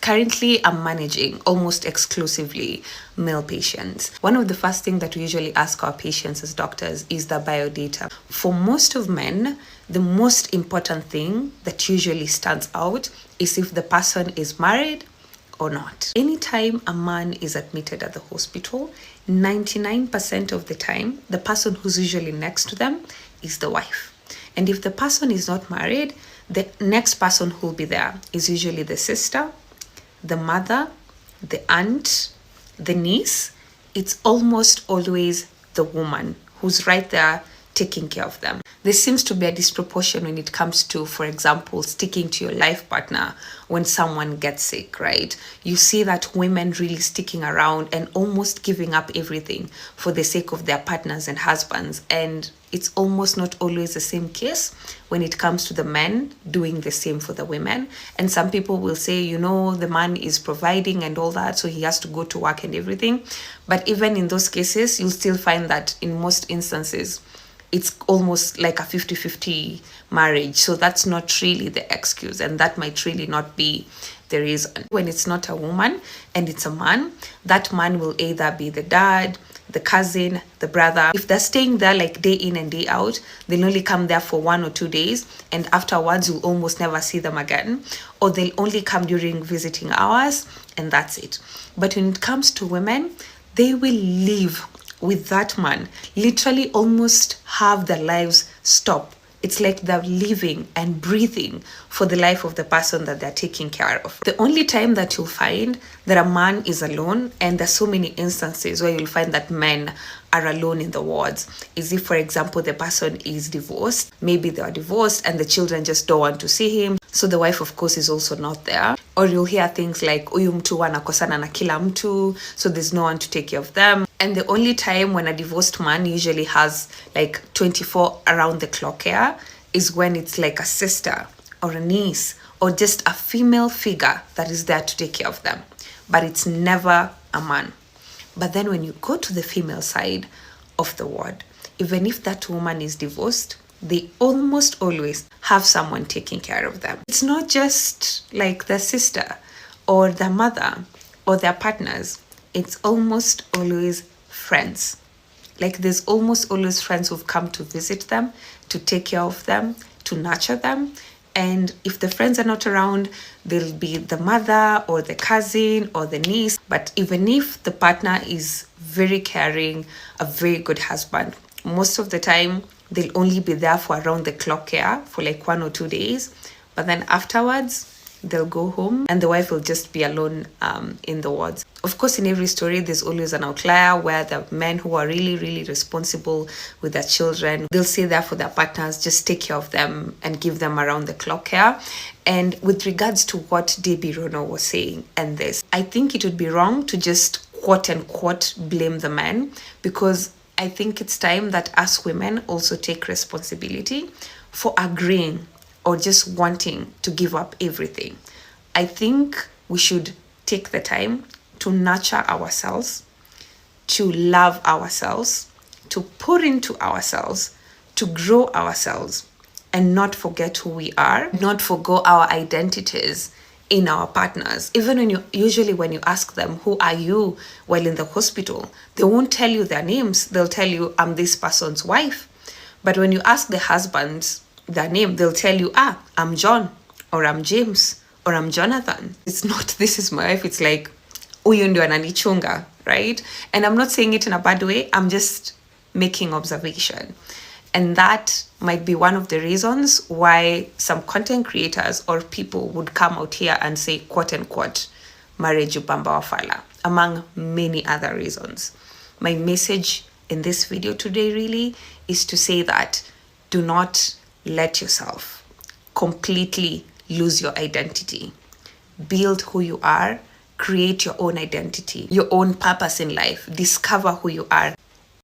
Currently, I'm managing almost exclusively male patients. One of the first things that we usually ask our patients as doctors is the biodata. For most of men, the most important thing that usually stands out is if the person is married or not. Anytime a man is admitted at the hospital, 99% of the time, the person who's usually next to them is the wife. And if the person is not married, the next person who'll be there is usually the sister, the mother, the aunt, the niece. It's almost always the woman who's right there taking care of them. There seems to be a disproportion when it comes to, for example, sticking to your life partner when someone gets sick, right? You see that women really sticking around and almost giving up everything for the sake of their partners and husbands. And it's almost not always the same case when it comes to the men doing the same for the women. And some people will say, the man is providing and all that, so he has to go to work and everything. But even in those cases, you'll still find that in most instances, it's almost like a 50-50 marriage. So that's not really the excuse, and that might really not be the reason. When it's not a woman and it's a man, that man will either be the dad, the cousin, the brother. If they're staying there like day in and day out, they'll only come there for 1 or 2 days, and afterwards you'll almost never see them again, or they'll only come during visiting hours, and that's it. But when it comes to women, they will live with that man, literally almost have their lives stop. It's like they're living and breathing for the life of the person that they're taking care of. The only time that you'll find that a man is alone, and there's so many instances where you'll find that men are alone in the wards, is if, for example, the person is divorced. Maybe they are divorced and the children just don't want to see him. So the wife, of course, is also not there. Or you'll hear things like, "Uyu mtu wanakosana na kila mtu," so there's no one to take care of them. And the only time when a divorced man usually has like 24 around the clock care is when it's like a sister or a niece or just a female figure that is there to take care of them. But it's never a man. But then when you go to the female side of the ward, even if that woman is divorced, they almost always have someone taking care of them. It's not just like their sister or their mother or their partners. It's almost always friends. Like there's almost always friends who've come to visit them, to take care of them, to nurture them. And if the friends are not around, there'll be the mother or the cousin or the niece. But even if the partner is very caring, a very good husband, most of the time they'll only be there for around the clock care for like 1 or 2 days. But then afterwards, they'll go home and the wife will just be alone in the wards. Of course, in every story, there's always an outlier where the men who are really, really responsible with their children, they'll stay there for their partners, just take care of them and give them around the clock care. And with regards to what Debbie Rono was saying and this, I think it would be wrong to just quote unquote blame the men, because I think it's time that us women also take responsibility for agreeing or just wanting to give up everything. I think we should take the time to nurture ourselves, to love ourselves, to pour into ourselves, to grow ourselves, and not forget who we are, not forgo our identities in our partners. Even when you ask them, "Who are you?" while in the hospital, they won't tell you their names. They'll tell you, "I'm this person's wife." But when you ask the husbands their name, they'll tell you, "I'm John," or "I'm James," or "I'm Jonathan." It's not, "This is my wife." It's like, "Uyu ndio ananichunga," right? And I'm not saying it in a bad way. I'm just making observation. And that might be one of the reasons why some content creators or people would come out here and say, quote unquote, marriage Hubamba Mafala, among many other reasons. My message in this video today really is to say that do not let yourself completely lose your identity. Build who you are. Create your own identity, your own purpose in life. Discover who you are.